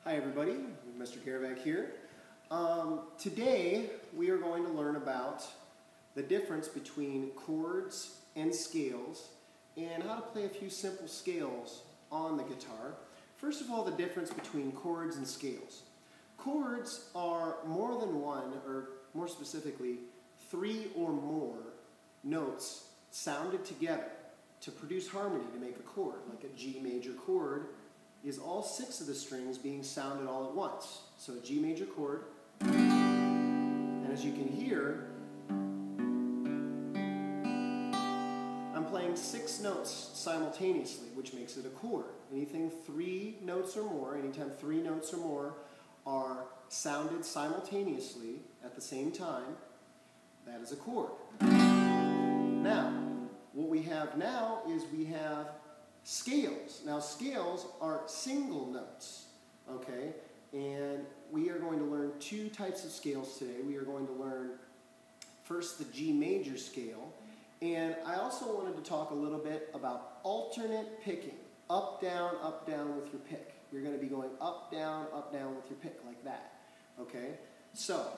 Hi everybody, Mr. Gerovac here. Today we are going to learn about the difference between chords and scales and how to play a few simple scales on the guitar. First of all, the difference between chords and scales. Chords are more than one, or more specifically, three or more notes sounded together to produce harmony to make a chord, like a G major chord is all six of the strings being sounded all at once. So a G major chord, and as you can hear, I'm playing six notes simultaneously, which makes it a chord. Anything three notes or more, anytime three notes or more are sounded simultaneously at the same time, that is a chord. Now, what we have now is we have scales. Now scales are single notes, okay? And we are going to learn two types of scales today. We are going to learn first the G major scale, and I also wanted to talk a little bit about alternate picking. Up, down with your pick. You're going to be going up, down with your pick like that, okay? So,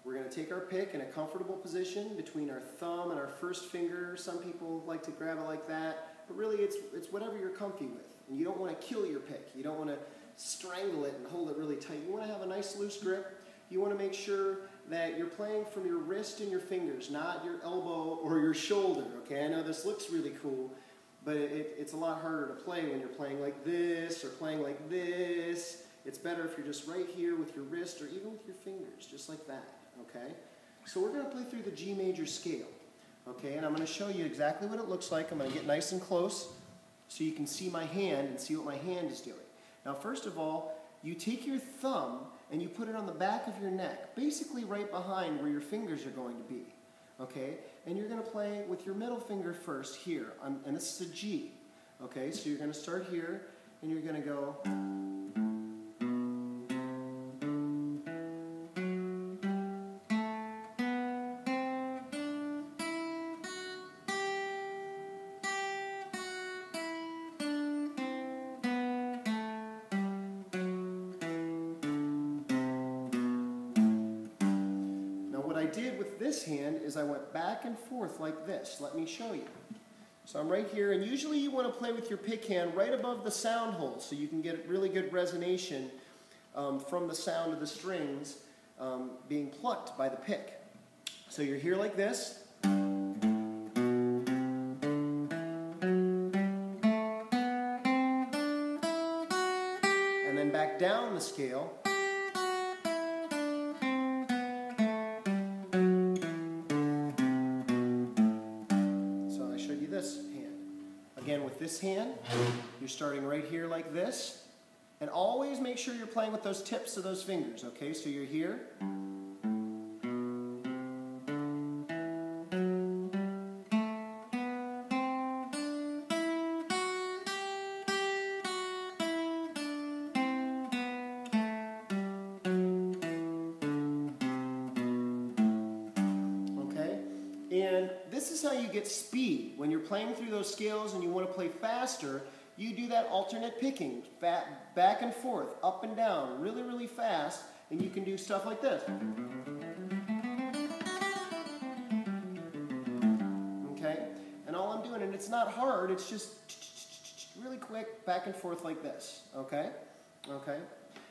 we're going to take our pick in a comfortable position between our thumb and our first finger. Some people like to grab it like that. But really, it's whatever you're comfy with. And you don't want to kill your pick. You don't want to strangle it and hold it really tight. You want to have a nice loose grip. You want to make sure that you're playing from your wrist and your fingers, not your elbow or your shoulder. Okay, I know this looks really cool, but it's a lot harder to play when you're playing like this or playing like this. It's better if you're just right here with your wrist or even with your fingers, just like that. Okay? So we're going to play through the G major scale. Okay, and I'm going to show you exactly what it looks like. I'm going to get nice and close so you can see my hand and see what my hand is doing. Now, first of all, you take your thumb and you put it on the back of your neck, basically right behind where your fingers are going to be. Okay, and you're going to play with your middle finger first here, and this is a G. Okay, so you're going to start here and you're going to go. What I did with this hand is I went back and forth like this. Let me show you. So I'm right here, and usually you want to play with your pick hand right above the sound hole so you can get really good resonation from the sound of the strings being plucked by the pick. So you're here like this. And then back down the scale. This hand. Again, with this hand, you're starting right here like this, and always make sure you're playing with those tips of those fingers, okay? So you're here. And this is how you get speed. When you're playing through those scales and you want to play faster, you do that alternate picking, back and forth, up and down, really, really fast, and you can do stuff like this. Okay? And all I'm doing, and it's not hard, it's just really quick, back and forth like this. Okay? Okay?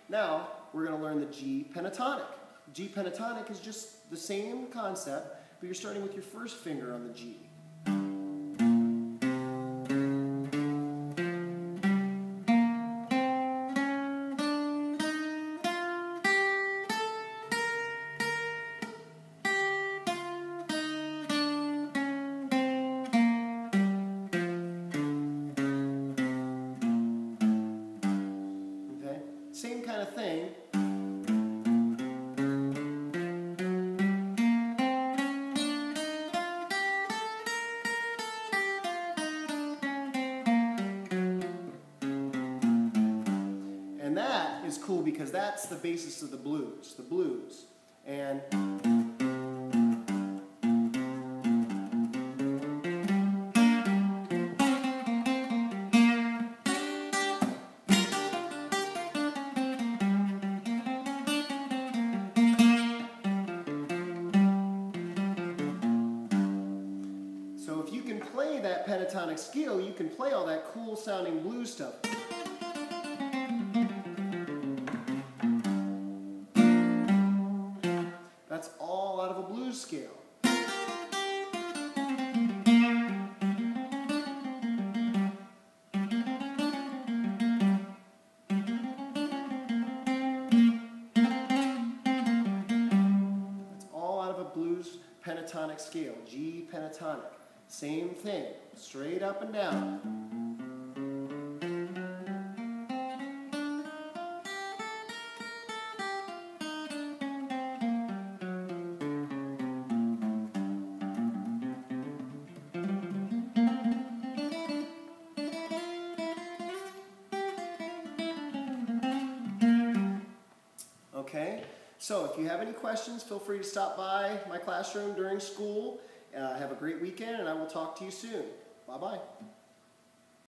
Now, we're going to learn the G pentatonic. G pentatonic is just the same concept, but you're starting with your first finger on the G. Okay? Same kind of thing. And that is cool because that's the basis of the blues. And that pentatonic scale, you can play all that cool sounding blues stuff. That's all out of a blues scale. Blues pentatonic scale, G pentatonic. Same thing, straight up and down. Okay? So if you have any questions, feel free to stop by my classroom during school. Have a great weekend, and I will talk to you soon. Bye-bye.